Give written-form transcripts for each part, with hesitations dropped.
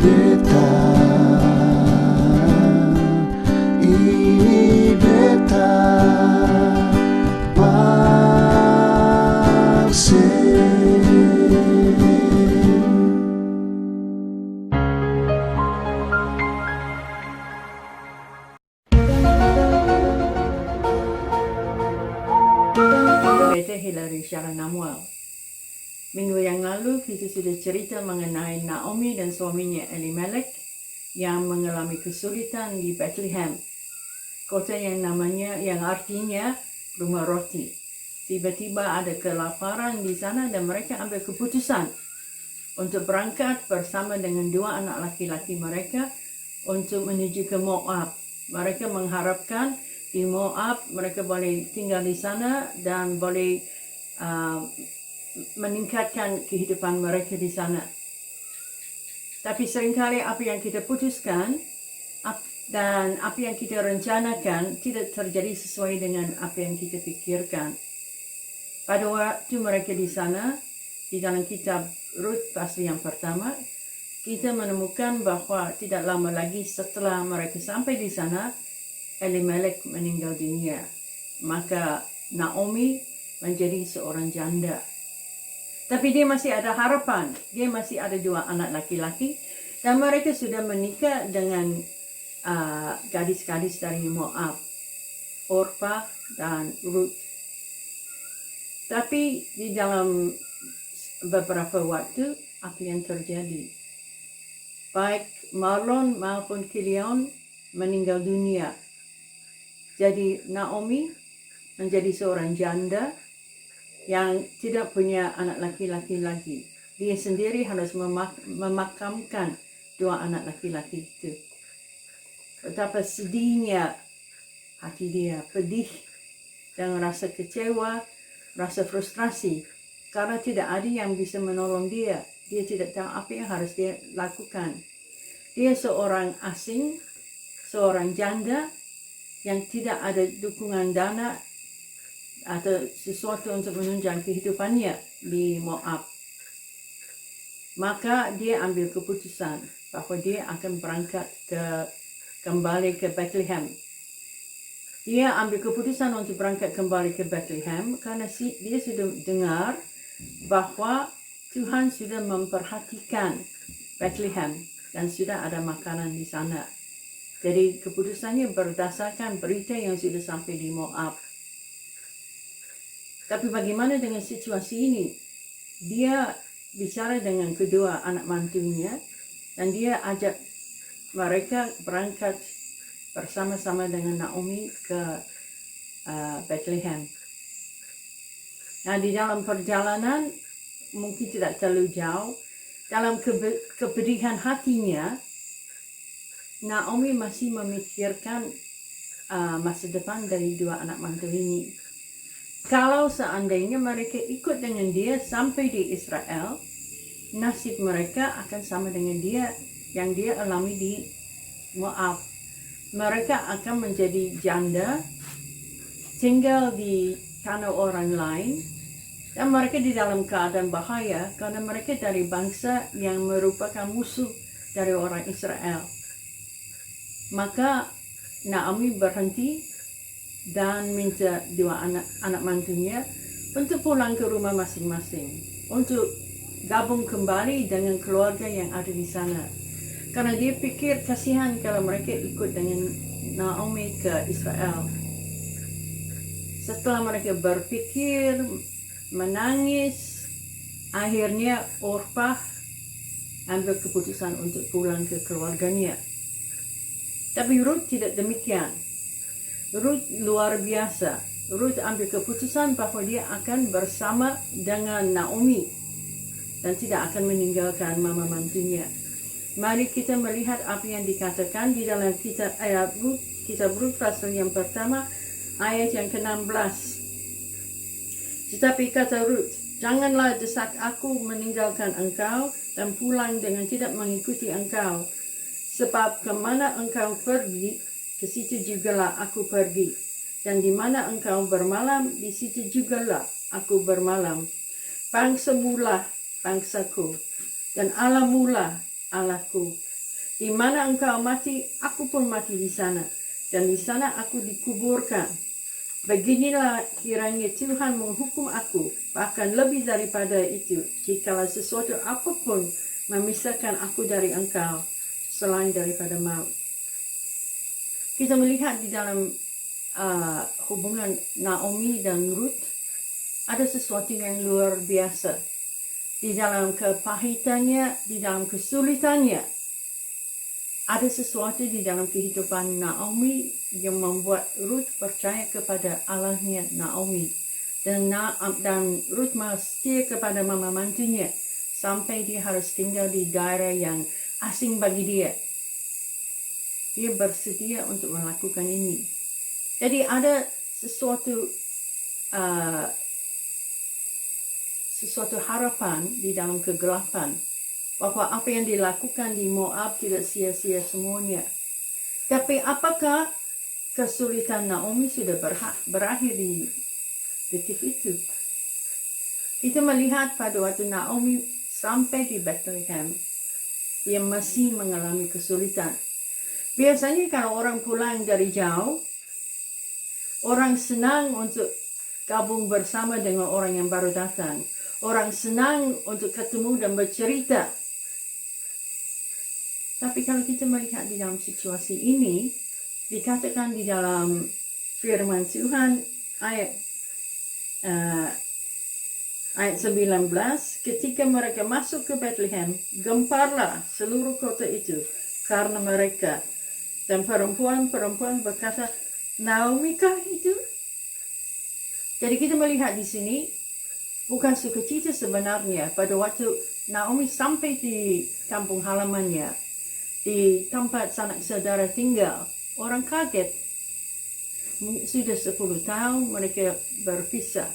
beta, ini beta Beta Hillary Sharon Namuel. Minggu yang lalu kita sudah cerita mengenai Naomi dan suaminya Elimelek yang mengalami kesulitan di Bethlehem, kota yang artinya rumah roti. Tiba-tiba ada kelaparan di sana dan mereka ambil keputusan untuk berangkat bersama dengan dua anak laki-laki mereka untuk menuju ke Moab. Mereka mengharapkan di Moab mereka boleh tinggal di sana dan boleh meningkatkan kehidupan mereka di sana. Tapi seringkali apa yang kita putuskan dan apa yang kita rencanakan tidak terjadi sesuai dengan apa yang kita pikirkan. Pada waktu mereka di sana, di dalam kitab Rut pasal yang pertama, kita menemukan bahwa tidak lama lagi setelah mereka sampai di sana, Elimelek meninggal dunia. Maka Naomi menjadi seorang janda. Tapi dia masih ada harapan. Dia masih ada dua anak laki-laki. Dan mereka sudah menikah dengan gadis-gadis dari Moab, Orpah dan Ruth. Tapi di dalam beberapa waktu, apa yang terjadi? Baik Mahlon maupun Kilion meninggal dunia. Jadi Naomi menjadi seorang janda yang tidak punya anak laki-laki lagi. Dia sendiri harus memakamkan dua anak laki-laki itu. Betapa sedihnya hati dia, pedih dan rasa kecewa, rasa frustrasi. Karena tidak ada yang bisa menolong dia. Dia tidak tahu apa yang harus dia lakukan. Dia seorang asing, seorang janda yang tidak ada dukungan dana atau sesuatu untuk menunjang kehidupannya di Moab. Maka dia ambil keputusan bahwa dia akan berangkat kembali ke Bethlehem. Dia ambil keputusan untuk berangkat kembali ke Bethlehem karena dia sudah dengar bahwa Tuhan sudah memperhatikan Bethlehem dan sudah ada makanan di sana. Jadi keputusannya berdasarkan berita yang sudah sampai di Moab. Tapi bagaimana dengan situasi ini? Dia bicara dengan kedua anak mantunya dan dia ajak mereka berangkat bersama-sama dengan Naomi ke Bethlehem. Nah, di dalam perjalanan mungkin tidak terlalu jauh, dalam kepedihan hatinya, Naomi masih memikirkan masa depan dari dua anak mantu ini. Kalau seandainya mereka ikut dengan dia sampai di Israel, nasib mereka akan sama dengan dia yang dia alami di Moab. Mereka akan menjadi janda, tinggal di tanah orang lain, dan mereka di dalam keadaan bahaya karena mereka dari bangsa yang merupakan musuh dari orang Israel. Maka Naomi berhenti dan minta dua anak mantunya untuk pulang ke rumah masing-masing, untuk gabung kembali dengan keluarga yang ada di sana. Karena dia pikir kasihan kalau mereka ikut dengan Naomi ke Israel. Setelah mereka berpikir, menangis, akhirnya Orpah ambil keputusan untuk pulang ke keluarganya. Tapi Ruth tidak demikian. Ruth luar biasa. Ruth ambil keputusan bahwa dia akan bersama dengan Naomi dan tidak akan meninggalkan mama mantunya. Mari kita melihat apa yang dikatakan di dalam kitab Ruth pasal yang pertama ayat yang ke-16. Tetapi kata Ruth, janganlah desak aku meninggalkan engkau dan pulang dengan tidak mengikuti engkau. Sebab kemana engkau pergi, ke situ jugalah aku pergi. Dan di mana engkau bermalam, di situ jugalah aku bermalam. Bangsamulah bangsaku, dan Allahmulah Allahku. Di mana engkau mati, aku pun mati di sana. Dan di sana aku dikuburkan. Beginilah kiranya Tuhan menghukum aku, bahkan lebih daripada itu, jikalau sesuatu apapun memisahkan aku dari engkau, selain daripada maut. Kita melihat di dalam hubungan Naomi dan Ruth, ada sesuatu yang luar biasa. Di dalam kepahitannya, di dalam kesulitannya, ada sesuatu di dalam kehidupan Naomi yang membuat Ruth percaya kepada Allahnya Naomi. Dan Ruth setia kepada mama mantunya sampai dia harus tinggal di daerah yang asing bagi dia. Dia bersedia untuk melakukan ini. Jadi ada sesuatu harapan di dalam kegelapan, bahwa apa yang dilakukan di Moab tidak sia-sia semuanya. Tapi apakah kesulitan Naomi sudah berakhir di titik itu? Kita melihat pada waktu Naomi sampai di Bethlehem, dia masih mengalami kesulitan. Biasanya kalau orang pulang dari jauh, orang senang untuk gabung bersama dengan orang yang baru datang. Orang senang untuk ketemu dan bercerita. Tapi kalau kita melihat di dalam situasi ini, dikatakan di dalam firman Tuhan ayat 19, ketika mereka masuk ke Bethlehem, gemparlah seluruh kota itu karena mereka. Dan perempuan-perempuan berkata, Naomi kah itu? Jadi kita melihat di sini, bukan sukacita sebenarnya pada waktu Naomi sampai di kampung halamannya, di tempat sanak saudara tinggal. Orang kaget. Sudah 10 tahun mereka berpisah.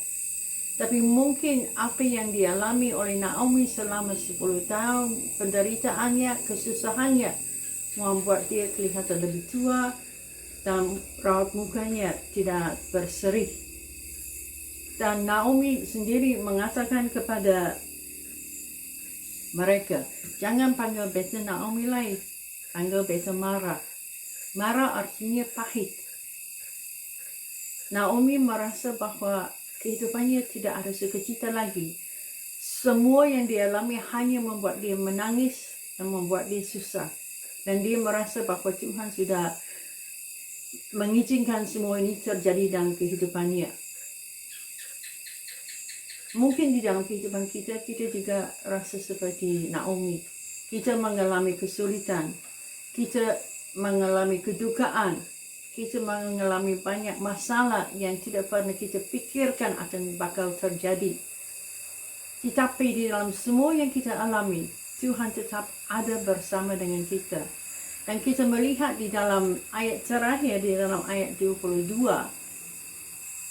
Tapi mungkin apa yang dialami oleh Naomi selama 10 tahun, penderitaannya, kesusahannya, membuat dia kelihatan lebih tua dan raut mukanya tidak berseri. Dan Naomi sendiri mengatakan kepada mereka, jangan panggil beta Naomi lagi, panggil beta Mara. Mara artinya pahit. Naomi merasa bahwa kehidupannya tidak ada sukacita lagi. Semua yang dialami hanya membuat dia menangis dan membuat dia susah. Dan dia merasa bahwa Tuhan sudah mengizinkan semua ini terjadi dalam kehidupannya. Mungkin di dalam kehidupan kita juga rasa seperti Naomi. Kita mengalami kesulitan, kita mengalami kedukaan, kita mengalami banyak masalah yang tidak pernah kita pikirkan akan bakal terjadi. Tetapi di dalam semua yang kita alami, Tuhan tetap ada bersama dengan kita. Dan kita melihat di dalam ayat terakhir, di dalam ayat 22,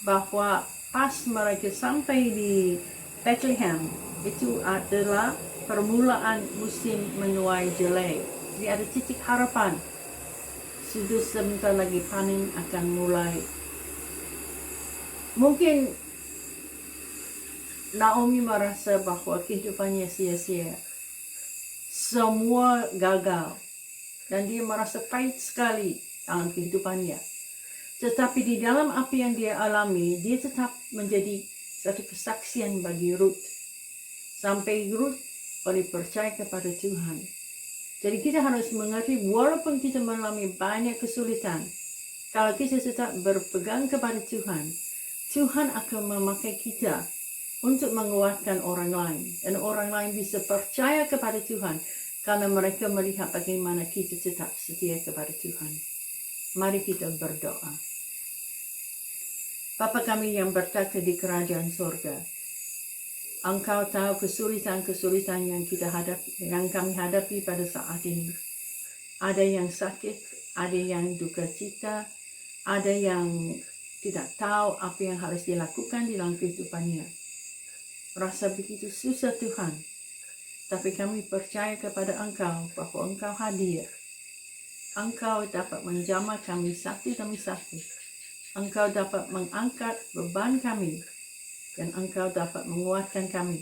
bahwa pas mereka sampai di Bethlehem, itu adalah permulaan musim menuai jelai. Jadi ada titik harapan. Sudah sebentar lagi panen akan mulai. Mungkin Naomi merasa bahwa kehidupannya sia-sia. Semua gagal. Dan dia merasa pahit sekali dalam kehidupannya. Tetapi di dalam apa yang dia alami, dia tetap menjadi satu kesaksian bagi Ruth. Sampai Ruth boleh percaya kepada Tuhan. Jadi kita harus mengerti, walaupun kita mengalami banyak kesulitan, kalau kita tetap berpegang kepada Tuhan, Tuhan akan memakai kita untuk menguatkan orang lain. Dan orang lain bisa percaya kepada Tuhan, karena mereka melihat bagaimana kita tetap setia kepada Tuhan. Mari kita berdoa. Bapa kami yang bertata di kerajaan surga, Engkau tahu kesulitan-kesulitan yang kami hadapi pada saat ini. Ada yang sakit, ada yang duka cita, ada yang tidak tahu apa yang harus dilakukan di dalam kehidupannya. Rasa begitu susah Tuhan, tapi kami percaya kepada Engkau bahwa Engkau hadir. Engkau dapat menjamah kami satu demi satu. Engkau dapat mengangkat beban kami, dan Engkau dapat menguatkan kami.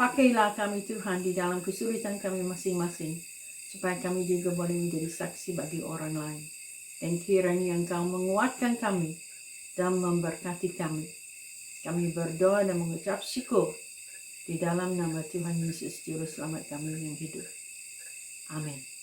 Pakailah kami Tuhan di dalam kesulitan kami masing-masing, supaya kami juga boleh menjadi saksi bagi orang lain. Dan kiranya Engkau menguatkan kami dan memberkati kami. Kami berdoa dan mengucap syukur di dalam nama Tuhan Yesus Juru Selamat kami yang hidup. Amin.